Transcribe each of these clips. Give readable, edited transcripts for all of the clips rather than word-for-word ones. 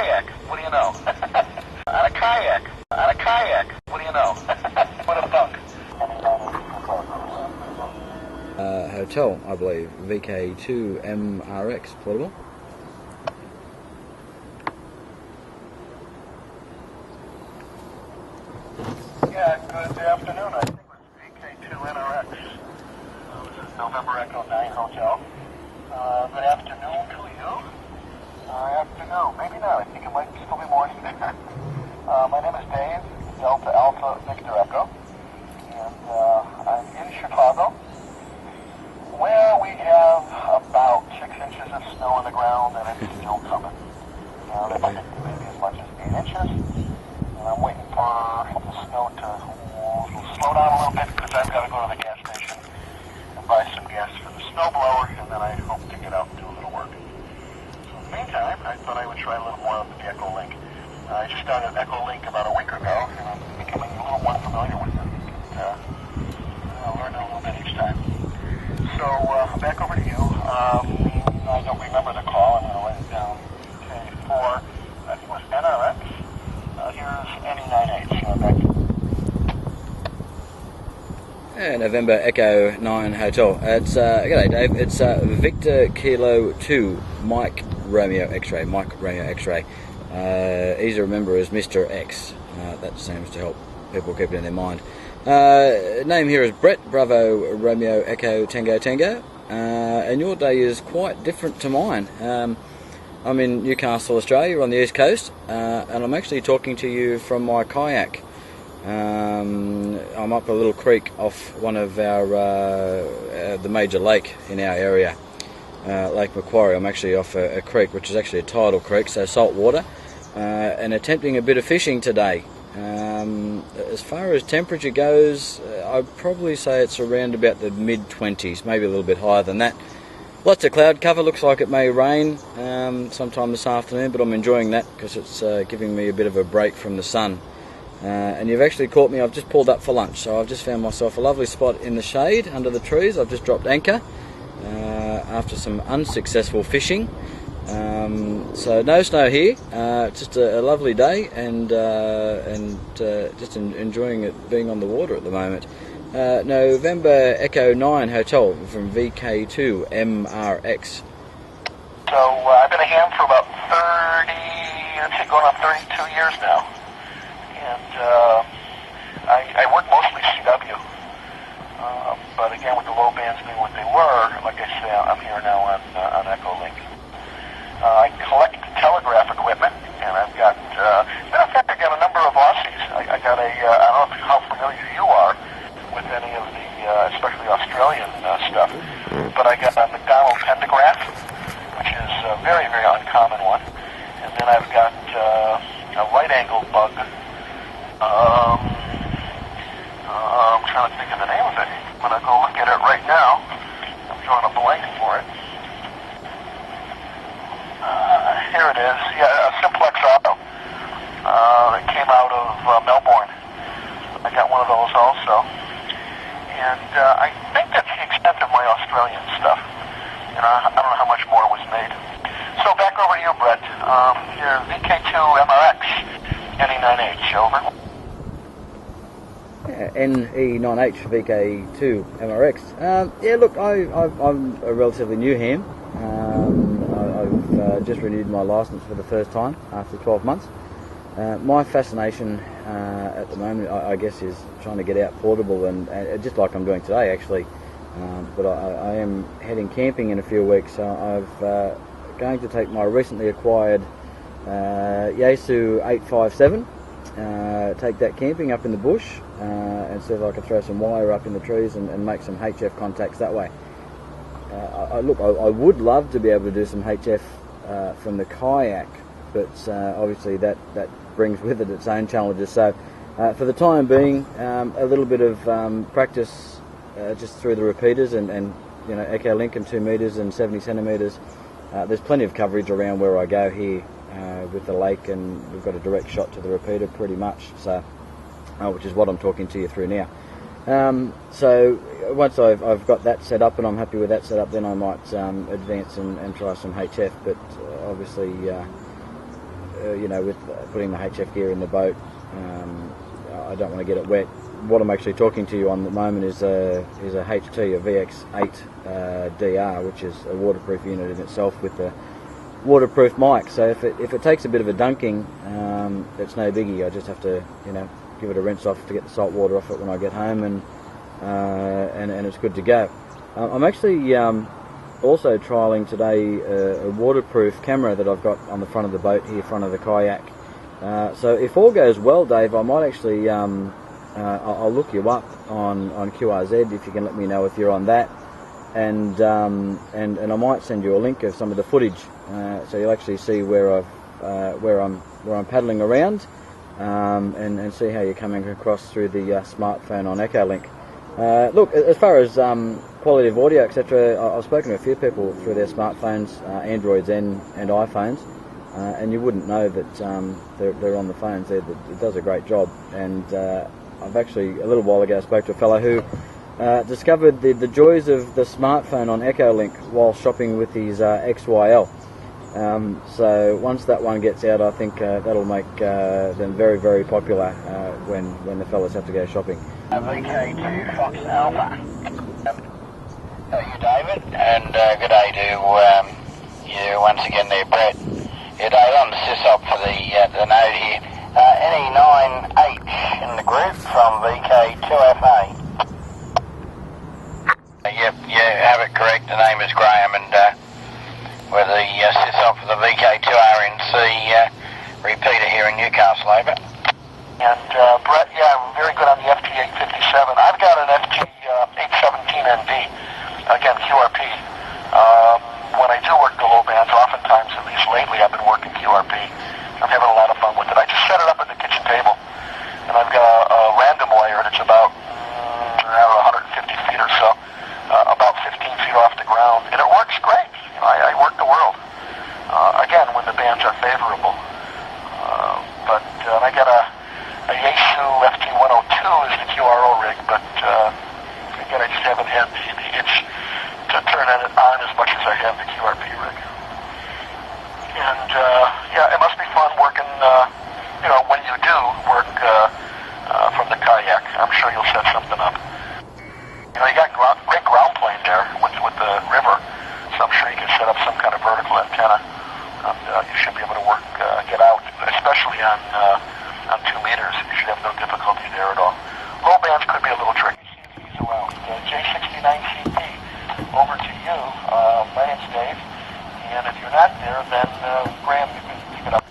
kayak, what do you know? On a kayak, what do you know? What a bunk. Hotel, I believe, VK2MRX, portable. Yeah, good afternoon. I think it was VK2NRX. This is November Echo 9 Hotel. Good afternoon to you. Afternoon, maybe not. I think it might still be morning there. My name is Dave, Delta Alpha Victor Echo, and I'm in Chicago, where we have about 6 inches of snow on the ground, and it's still coming. There might be maybe as much as 8 inches, and I'm waiting for the snow to slow down a little bit because I've got to go to the gas station and buy some gas for the snowblower, and then I hope to get out and do a little work. So in the meantime, I thought I would try a little more of the Echo Link. I just started Echo Link about a week ago, and I'm becoming a little more familiar with it. I'll learn a little bit each time. So, back over to you. I don't remember the call. I'm going to write it down. Okay, for, I think it was NRX. Here's NE98. Back to November Echo 9 Hotel. It's, g'day Dave, it's Victor Kilo 2 Mike Romeo X-Ray. Easy to remember as Mr. X. That seems to help people keep it in their mind. Name here is Brett, Bravo Romeo Echo Tango Tango, and your day is quite different to mine. I'm in Newcastle, Australia, on the east coast, and I'm actually talking to you from my kayak. I'm up a little creek off one of our the major lake in our area, Lake Macquarie. I'm actually off a creek, which is actually a tidal creek, so salt water, and attempting a bit of fishing today. As far as temperature goes, I'd probably say it's around about the mid-20s, maybe a little bit higher than that. Lots of cloud cover, looks like it may rain sometime this afternoon, but I'm enjoying that because it's giving me a bit of a break from the sun. And you've actually caught me, I've just pulled up for lunch, so I've just found myself a lovely spot in the shade under the trees. I've just dropped anchor after some unsuccessful fishing. So no snow here, just a lovely day, and just enjoying it being on the water at the moment. November Echo 9 Hotel from VK2MRX. So I've been a ham for about going on 32 years now, and I work mostly CW, but again with the low bands being what they were, like I say, I'm here now on Echo Link. I collect telegraph equipment, and I've got, matter of fact, I got a number of Aussies. I got I don't know how familiar you are with any of the, especially Australian stuff, but I got a McDonald pentagraph, which is a very, very uncommon one, and then I've got a right-angled bug. I'm trying to think of the name of it. I'm going to go look at it right now. I'm drawing a blank for it. Here it is. Yeah, a Simplex Auto. It came out of Melbourne. I got one of those also. And I think that's the extent of my Australian stuff. And I don't know how much more was made. So back over to you, Brett. Your VK2MRX, NE9H, over. NE9H VK2MRX. Yeah, look, I'm a relatively new ham. I've just renewed my license for the first time after 12 months. My fascination at the moment, I guess, is trying to get out portable, and just like I'm doing today, actually. But I am heading camping in a few weeks, so I've going to take my recently acquired Yaesu 857, take that camping up in the bush, and see if I can throw some wire up in the trees and make some HF contacts that way. I would love to be able to do some HF from the kayak, but obviously that brings with it its own challenges. So for the time being, a little bit of practice just through the repeaters and you know, Echo Link and 2 meters and 70 centimeters. There's plenty of coverage around where I go here with the lake, and we've got a direct shot to the repeater pretty much, so which is what I'm talking to you through now. So once I've got that set up and I'm happy with that set up, then I might advance and try some HF, but obviously you know, with putting the HF gear in the boat, I don't want to get it wet. What I'm actually talking to you on at the moment is a HT, a VX8 DR, which is a waterproof unit in itself with the waterproof mic. So if it takes a bit of a dunking, it's no biggie. I just have to, you know, give it a rinse off to get the salt water off it when I get home, and it's good to go. I'm actually also trialling today a waterproof camera that I've got on the front of the boat here, front of the kayak. So if all goes well, Dave, I might actually I'll look you up on QRZ if you can let me know if you're on that, and I might send you a link of some of the footage, so you'll actually see where I'm paddling around, and see how you're coming across through the smartphone on Echolink. Look, as far as quality of audio, etc., I've spoken to a few people through their smartphones, Androids and iPhones, and you wouldn't know that they're on the phones. It does a great job. And I've actually, a little while ago, spoke to a fellow who discovered the joys of the smartphone on Echolink while shopping with his XYL. So once that one gets out, I think that'll make them very, very popular when the fellas have to go shopping. VK2 Fox Alpha. How are you, David? And good day to you once again there, Brett. Yeah, Dave, on the sysop for the note here. NE9H in the group from VK2FA. Yep, you have it correct. The name is Graham, and we're the sysop for the VK2RNC repeater here in Newcastle, over. And Brett, yeah, I'm very good on the FT857. I've got an FT817ND, again, QRP. When I do work the low bands, oftentimes, at least lately, I've been working QRP. I'm having a lot of fun with it. I just set it up at the kitchen table, and I've got a random wire that's about, 150 feet or so, about 15 feet off the ground, and it works great. You know, I work the world, again, when the bands are favorable. But I got a Yaesu FT102 is the QRO rig, but again, I just haven't had the itch to turn it on as much as I have the QRP rig. And yeah, it must be fun working, you know, when you do work from the kayak. I'm sure you'll set something up. You know, you got great ground plane there with the river, so I'm sure you can set up some kind of vertical antenna. You should be able to work, get out, especially on 2 meters. You should have no difficulty there at all. Low bands could be a little tricky. He's around. J69CP, over to you. My name's Dave, and if you're not there, then Graham, you can pick it up.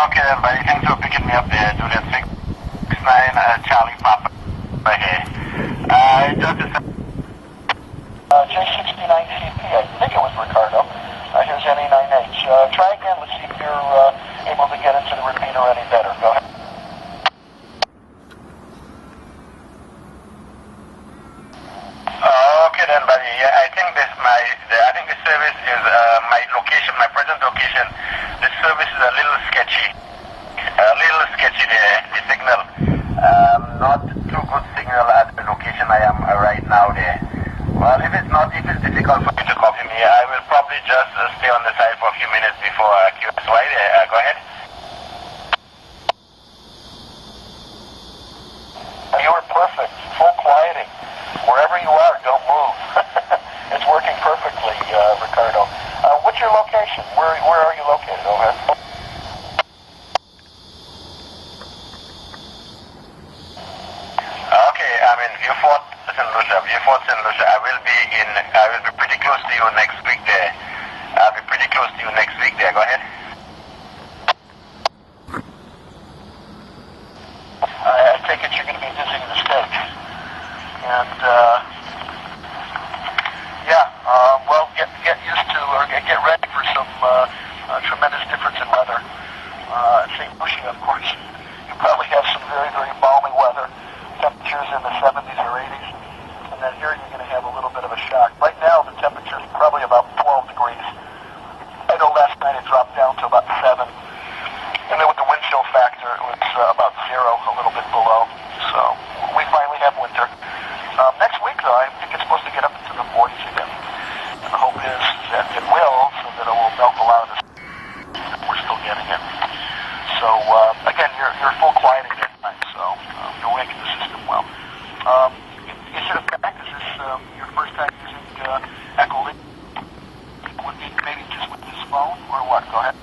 Okay, everybody, thanks for picking me up there. Juliet 69 Charlie Papa here. Just J69CP, I think it was Ricardo. Here's NE9H. Try again. Let's see if you're able to get into the repeater any better. Go ahead. Okay then, buddy. Yeah, I think the service is my location, my present location. The service is a little sketchy. There, the signal. Not too good signal at the location I am right now there. Well, if it's difficult for you to copy me, I will probably just stay on the side for a few minutes before QSO. Go ahead. You are perfect. Full quieting. Wherever you are, don't move. It's working perfectly, Ricardo. What's your location? Where are you located? Over. Okay, I'm in Viewfort, St. Lucia. I will be pretty close to you next week there. I'll be pretty close to you next week there. Go ahead. I take it you're going to be visiting the States. And, yeah, well, get used to, or get ready for some tremendous difference in weather. St. Lucia, of course, you probably have some very, very balmy weather. Temperatures in the 70s or 80s. And then here you're going to have a little bit of a shock. Right now, the temperature is probably about 12 degrees. I know last night it dropped down And the hope is that it will, so that it will melt a lot of this. We're still getting it. So, again, you're full quiet again, so you're waking the system well. Is it a fact? Is this your first time using Echo Link? Would be maybe just with this phone, or what? Go ahead.